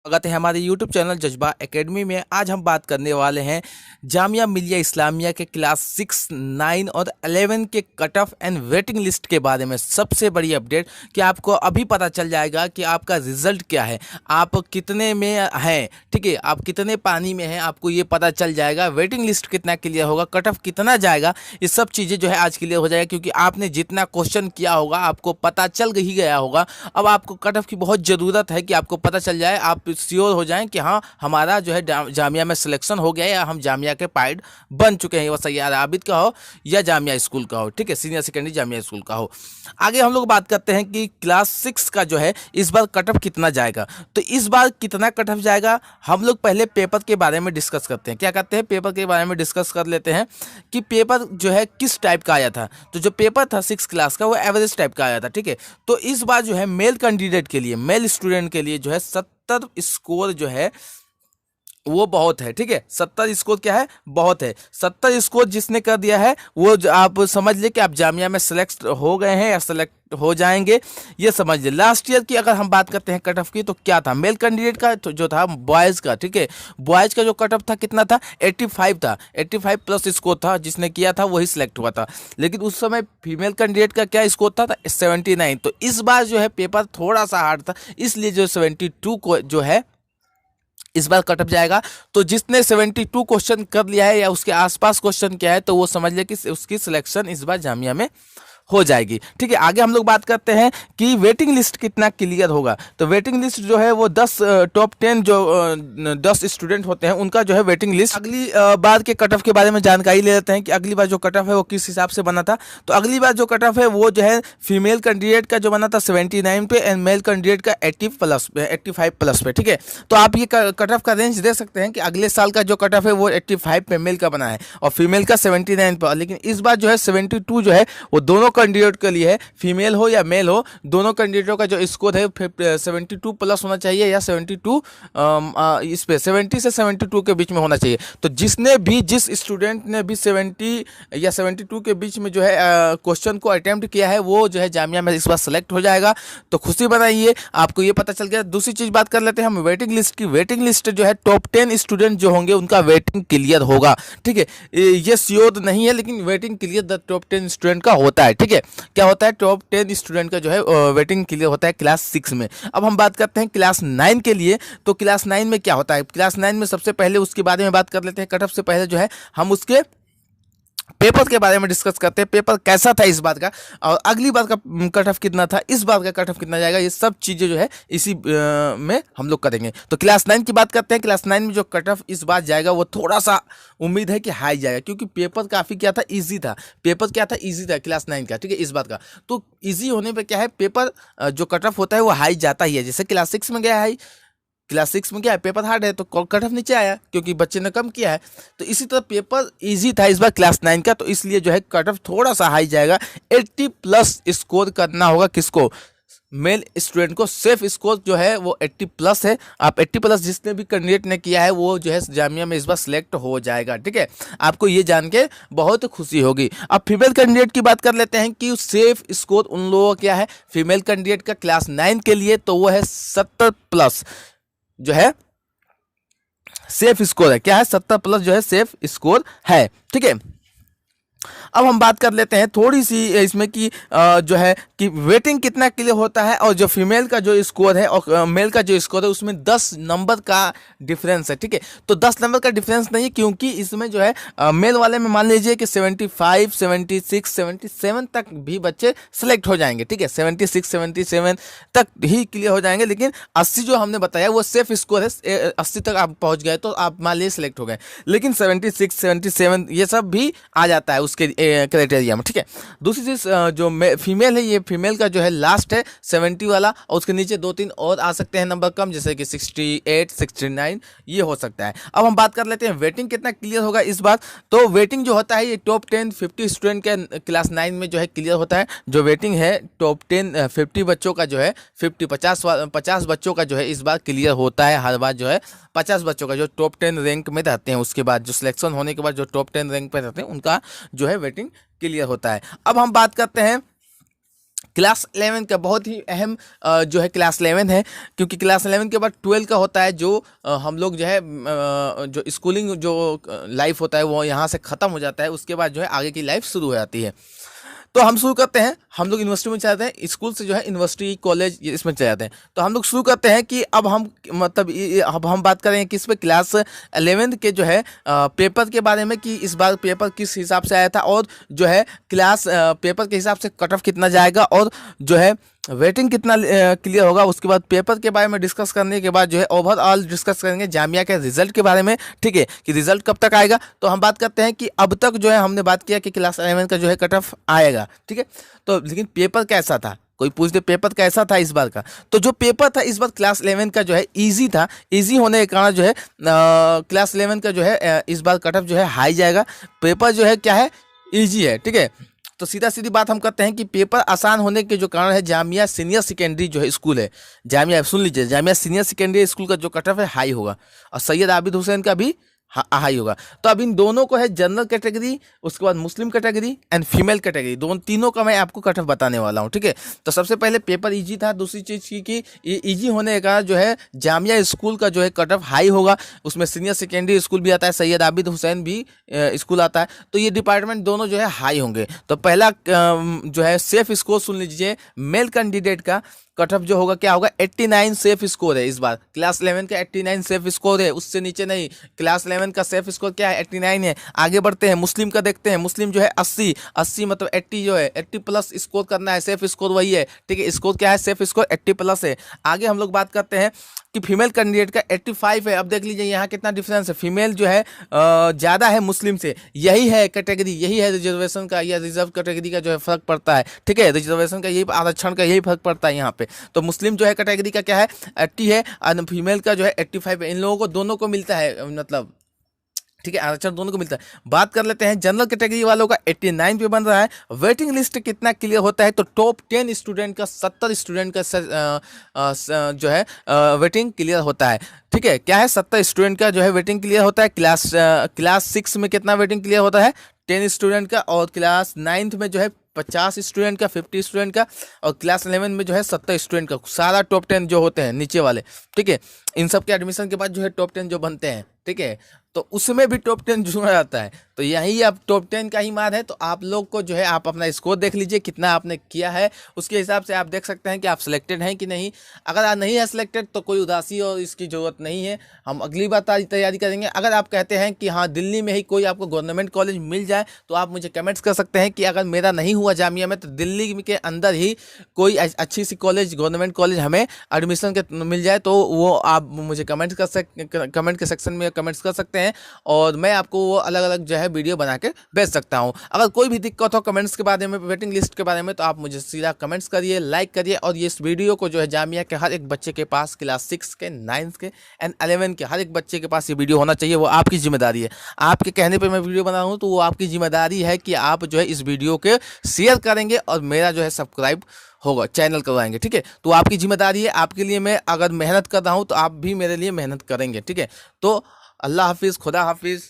स्वागत है हमारे YouTube चैनल जज्बा एकेडमी में। आज हम बात करने वाले हैं जामिया मिलिया इस्लामिया के क्लास 6, 9 और 11 के cut off and waiting list के बारे में सबसे बड़ी अपडेट कि आपको अभी पता चल जाएगा कि आपका रिजल्ट क्या है, आप कितने में हैं, ठीक है, आप कितने पानी में हैं, आपको ये पता चल जाएगा। वेटिंग लिस्ट कितना क्लियर होगा, कट ऑफ कितना जाएगा, ये सब चीज़ें जो है आज क्लियर हो जाएगा, क्योंकि आपने जितना क्वेश्चन किया होगा आपको पता चल ही गया होगा। अब आपको कट ऑफ की बहुत ज़रूरत है कि आपको पता चल जाए, आप श्योर हो जाएं कि हाँ हमारा जो है जामिया में सिलेक्शन हो गया है या हम जामिया के पार्ट बन चुके हैं, वो सैयार आबिद का हो या जामिया स्कूल का हो, ठीक है, सीनियर सेकेंडरी जामिया स्कूल का हो। आगे हम लोग बात करते हैं कि क्लास 6 का जो है इस बार कट ऑफ कितना जाएगा। तो इस बार कितना कट ऑफ जाएगा, हम लोग पहले पेपर के बारे में डिस्कस करते हैं। क्या करते हैं, पेपर के बारे में डिस्कस कर लेते हैं कि पेपर जो है किस टाइप का आया था। तो जो पेपर था 6 क्लास का वो एवरेज टाइप का आया था, ठीक है। तो इस बार जो है मेल कैंडिडेट के लिए, मेल स्टूडेंट के लिए जो है 70 स्कोर जो है वो बहुत है, ठीक है। 70 स्कोर क्या है, बहुत है। 70 स्कोर जिसने कर दिया है वो आप समझ ले कि आप जामिया में सेलेक्ट हो गए हैं या सेलेक्ट हो जाएंगे, ये समझ ले। लास्ट ईयर की अगर हम बात करते हैं कट ऑफ की, तो क्या था मेल कैंडिडेट का, तो जो था बॉयज़ का, ठीक है, बॉयज़ का जो कट ऑफ था कितना था, 85 था। 85 प्लस स्कोर था, जिसने किया था वही सिलेक्ट हुआ था। लेकिन उस समय फीमेल कैंडिडेट का क्या स्कोर था 79। तो इस बार जो है पेपर थोड़ा सा हार्ड था, इसलिए जो 72 को जो है इस बार कट ऑफ जाएगा। तो जिसने 72 क्वेश्चन कर लिया है या उसके आसपास क्वेश्चन किया है, तो वो समझ ले कि उसकी सिलेक्शन इस बार जामिया में हो जाएगी, ठीक है। आगे हम लोग बात करते हैं कि वेटिंग लिस्ट कितना क्लियर होगा। तो वेटिंग लिस्ट जो है वो 10 टॉप 10 जो 10 स्टूडेंट होते हैं उनका जो है वेटिंग लिस्ट। अगली बार के कट ऑफ के बारे में जानकारी ले लेते हैं कि अगली बार जो कट ऑफ है वो किस हिसाब से बना था। तो अगली बार जो कट ऑफ है वो जो है फीमेल कैंडिडेट का जो बना था 79 पे एंड मेल कैंडिडेट का 85 प्लस पे, ठीक है। तो आप ये कट ऑफ का रेंज दे सकते हैं कि अगले साल का जो कट ऑफ है वो 85 पे मेल का बना है और फीमेल का 79 पर। लेकिन इस बार जो है 72 जो है वो दोनों कैंडिडेट के लिए है, फीमेल हो या मेल हो, दोनों कैंडिडेटों का जो स्कोर है 72 प्लस होना चाहिए या 72 इस पे 70 से 72 के बीच में होना चाहिए। तो जिस स्टूडेंट ने भी 70 या 72 के बीच में जो है क्वेश्चन को अटेम्प्ट किया है वो जो है जामिया में इस बार सेलेक्ट हो जाएगा। तो खुशी बनाइए, आपको ये पता चल गया। दूसरी चीज़ बात कर लेते हैं हम वेटिंग लिस्ट की। वेटिंग लिस्ट जो है टॉप 10 स्टूडेंट जो होंगे उनका वेटिंग क्लियर होगा, ठीक है। ये श्योर नहीं है लेकिन waiting clear the top 10 student का होता है, ठीक है। क्या होता है, टॉप 10 स्टूडेंट का जो है वेटिंग क्लियर होता है क्लास 6 में। अब हम बात करते हैं क्लास 9 के लिए। तो क्लास 9 में क्या होता है, क्लास 9 में सबसे पहले उसके बारे में बात कर लेते हैं। कट ऑफ से पहले जो है हम उसके पेपर के बारे में डिस्कस करते हैं, पेपर कैसा था इस बात का, और अगली बार का कट ऑफ कितना था, इस बार का कट ऑफ कितना जाएगा, ये सब चीज़ें जो है इसी में हम लोग करेंगे। तो क्लास 9 की बात करते हैं। क्लास 9 में जो कट ऑफ इस बार जाएगा वो थोड़ा सा उम्मीद है कि हाई जाएगा, क्योंकि पेपर काफ़ी क्या था, ईजी था। पेपर क्या था, ईजी था क्लास 9 का, ठीक है, इस बात का। तो ईजी होने पर क्या है, पेपर जो कट ऑफ होता है वो हाई जाता ही है। जैसे क्लास 6 में गया हाई, क्लास 6 में क्या है, पेपर हार्ड है तो कट ऑफ नीचे आया क्योंकि बच्चे ने कम किया है। तो इसी तरह पेपर इजी था इस बार क्लास 9 का, तो इसलिए जो है कट ऑफ थोड़ा सा हाई जाएगा। 80 प्लस स्कोर करना होगा किसको, मेल स्टूडेंट को। सेफ स्कोर जो है वो 80 प्लस है। आप 80 प्लस जिसने भी कैंडिडेट ने किया है वो जो है जामिया में इस बार सिलेक्ट हो जाएगा, ठीक है। आपको ये जान के बहुत खुशी होगी। अब फीमेल कैंडिडेट की बात कर लेते हैं कि सेफ स्कोर उन लोगों का क्या है, फीमेल कैंडिडेट का क्लास 9 के लिए तो वो है 70 प्लस जो है सेफ स्कोर है। क्या है, 70 प्लस जो है सेफ स्कोर है, ठीक है। अब हम बात कर लेते हैं थोड़ी सी इसमें कि जो है कि वेटिंग कितना क्लियर होता है और जो फीमेल का जो स्कोर है और मेल का जो स्कोर है उसमें 10 नंबर का डिफरेंस है, ठीक है। तो 10 नंबर का डिफरेंस नहीं है, क्योंकि इसमें जो है मेल वाले में मान लीजिए कि 75, 76, 77 तक भी बच्चे सेलेक्ट हो जाएंगे, ठीक है। 76, 77 तक ही क्लियर हो जाएंगे। लेकिन 80 जो हमने बताया वो सेफ स्कोर है, 80 तक आप पहुँच गए तो आप मान लीजिए सेलेक्ट हो गए। लेकिन 76, 77 ये सब भी आ जाता है उसके क्राइटेरिया में, ठीक है। दूसरी चीज़ जो फीमेल है, ये फीमेल का जो है लास्ट है 70 वाला, और उसके नीचे 2-3 और आ सकते हैं नंबर कम, जैसे कि 68, 69 ये हो सकता है। अब हम बात कर लेते हैं वेटिंग कितना क्लियर होगा इस बार। तो वेटिंग जो होता है ये टॉप 10 50 स्टूडेंट के क्लास 9 में जो है क्लियर होता है। जो वेटिंग है टॉप 10 50 बच्चों का जो है 50 बच्चों का जो है इस बार क्लियर होता है। हर बार जो है 50 बच्चों का जो टॉप 10 रैंक में रहते हैं, उसके बाद जो सिलेक्शन होने के बाद जो टॉप 10 रैंक पे रहते हैं उनका जो है वेटिंग क्लियर होता है। अब हम बात करते हैं क्लास 11 का बहुत ही अहम जो है क्लास 11 है, क्योंकि क्लास 11 के बाद 12 का होता है, जो हम लोग जो है जो स्कूलिंग जो लाइफ होता है वो यहाँ से ख़त्म हो जाता है, उसके बाद जो है आगे की लाइफ शुरू हो जाती है। तो हम शुरू करते हैं, हम लोग यूनिवर्सिटी में चले जाते हैं, स्कूल से जो है यूनिवर्सिटी कॉलेज इसमें चले जाते हैं। तो हम लोग शुरू करते हैं कि अब हम मतलब अब हम बात करेंगे किस पे, क्लास 11 के जो है पेपर के बारे में, कि इस बार पेपर किस हिसाब से आया था, और जो है क्लास पेपर के हिसाब से कट ऑफ कितना जाएगा, और जो है वेटिंग कितना क्लियर होगा। उसके बाद पेपर के बारे में डिस्कस करने के बाद जो है ओवरऑल डिस्कस करेंगे जामिया के रिजल्ट के बारे में, ठीक है, कि रिजल्ट कब तक आएगा। तो हम बात करते हैं कि अब तक जो है हमने बात किया कि क्लास 11 का जो है कट ऑफ आएगा, ठीक है। तो लेकिन पेपर कैसा था, कोई पूछ दे पेपर कैसा था इस बार का, तो जो पेपर था इस बार क्लास 11 का जो है इजी था। इजी होने के कारण जो है क्लास 11 का जो है इस बार कट ऑफ जो है हाई जाएगा। पेपर जो है क्या है, इजी है, ठीक है। तो सीधा सीधी बात हम करते हैं कि पेपर आसान होने के जो कारण है, जामिया सीनियर सेकेंडरी जो है स्कूल है, जामिया सुन लीजिए, जामिया सीनियर सेकेंडरी स्कूल का जो कट ऑफ है हाई होगा, और सैयद आबिद हुसैन का भी हाई होगा। तो अब इन दोनों को है जनरल कैटेगरी, उसके बाद मुस्लिम कैटेगरी एंड फीमेल कैटेगरी, दोनों तीनों का मैं आपको कट ऑफ बताने वाला हूँ, ठीक है। तो सबसे पहले पेपर इजी था, दूसरी चीज़ की इजी होने का जो है जामिया स्कूल का जो है कट ऑफ हाई होगा। उसमें सीनियर सेकेंडरी स्कूल भी आता है, सैयद आबिद हुसैन भी स्कूल आता है, तो ये डिपार्टमेंट दोनों जो है हाई होंगे। तो पहला जो है सेफ स्कोर सुन लीजिए, मेल कैंडिडेट का कट ऑफ जो होगा क्या होगा, 89 सेफ स्कोर है। इस बार क्लास 11 का 89 सेफ स्कोर है, उससे नीचे नहीं। क्लास 11 का सेफ स्कोर क्या है, 89 है। आगे बढ़ते हैं, मुस्लिम का देखते हैं। मुस्लिम जो है 80 मतलब 80 जो है 80 प्लस स्कोर करना है, सेफ स्कोर वही है, ठीक है। स्कोर क्या है, सेफ स्कोर 80 प्लस है। आगे हम लोग बात करते हैं कि फीमेल कैंडिडेट का 85 है। अब देख लीजिए यहाँ कितना डिफरेंस है, फीमेल जो है ज़्यादा है मुस्लिम से। यही है कैटेगरी, यही है रिजर्वेशन का या रिजर्व कैटेगरी का जो है फर्क पड़ता है, ठीक है। रिजर्वेशन का यही, आरक्षण का यही फर्क पड़ता है यहाँ पे। तो मुस्लिम जो है कैटेगरी का क्या है, 80 है, और फीमेल का जो है 85 है। इन लोगों को दोनों को मिलता है, मतलब ठीक है, आरक्षण दोनों को मिलता है। बात कर लेते हैं जनरल कैटेगरी वालों का 89 पे बन रहा है। वेटिंग लिस्ट कितना क्लियर होता है, तो टॉप 10 स्टूडेंट का 70 स्टूडेंट का जो है वेटिंग क्लियर होता है, ठीक है। क्या है, 70 स्टूडेंट का जो है वेटिंग क्लियर होता है। क्लास 6 में कितना वेटिंग क्लियर होता है, 10 स्टूडेंट का, और क्लास 9th में जो है 50 स्टूडेंट का, 50 स्टूडेंट का, और क्लास 11 में जो है 70 स्टूडेंट का। सारा टॉप 10 जो होते हैं नीचे वाले, ठीक है, इन सब के एडमिशन के बाद जो है टॉप 10 जो बनते हैं, ठीक है, तो उसमें भी टॉप 10 जुड़ा जाता है। तो यही अब टॉप 10 का ही मार है। तो आप लोग को जो है आप अपना स्कोर देख लीजिए कितना आपने किया है, उसके हिसाब से आप देख सकते हैं कि आप सिलेक्टेड हैं कि नहीं। अगर आप नहीं है सिलेक्टेड तो कोई उदासी और इसकी ज़रूरत नहीं है, हम अगली बार तैयारी करेंगे। अगर आप कहते हैं कि हाँ दिल्ली में ही कोई आपको गवर्नमेंट कॉलेज मिल जाए, तो आप मुझे कमेंट्स कर सकते हैं कि अगर मेरा नहीं हुआ जामिया में, तो दिल्ली के अंदर ही कोई अच्छी सी कॉलेज, गवर्नमेंट कॉलेज हमें एडमिशन के मिल जाए, तो वो आप मुझे कमेंट के सेक्शन में कमेंट्स कर सकते हैं, और मैं आपको वो अलग अलग जो है वीडियो बना के भेज सकता हूँ। अगर कोई भी दिक्कत हो कमेंट्स के बारे में, वेटिंग लिस्ट के बारे में, तो आप मुझे सीधा कमेंट्स करिए, लाइक करिए, और ये इस वीडियो को जो है जामिया के हर एक बच्चे के पास, क्लास 6 के, 9th के एंड 11 के हर एक बच्चे के पास ये वीडियो होना चाहिए। वो आपकी जिम्मेदारी है, आपके कहने पर मैं वीडियो बना रहा हूँ, तो वो आपकी जिम्मेदारी है कि आप जो है इस वीडियो के शेयर करेंगे, और मेरा जो है सब्सक्राइब होगा, चैनल करवाएंगे, ठीक है। तो आपकी जिम्मेदारी है, आपके लिए मैं अगर मेहनत कर रहा हूँ तो आप भी मेरे लिए मेहनत करेंगे, ठीक है। तो अल्लाह हाफिज़, खुदा हाफिज़।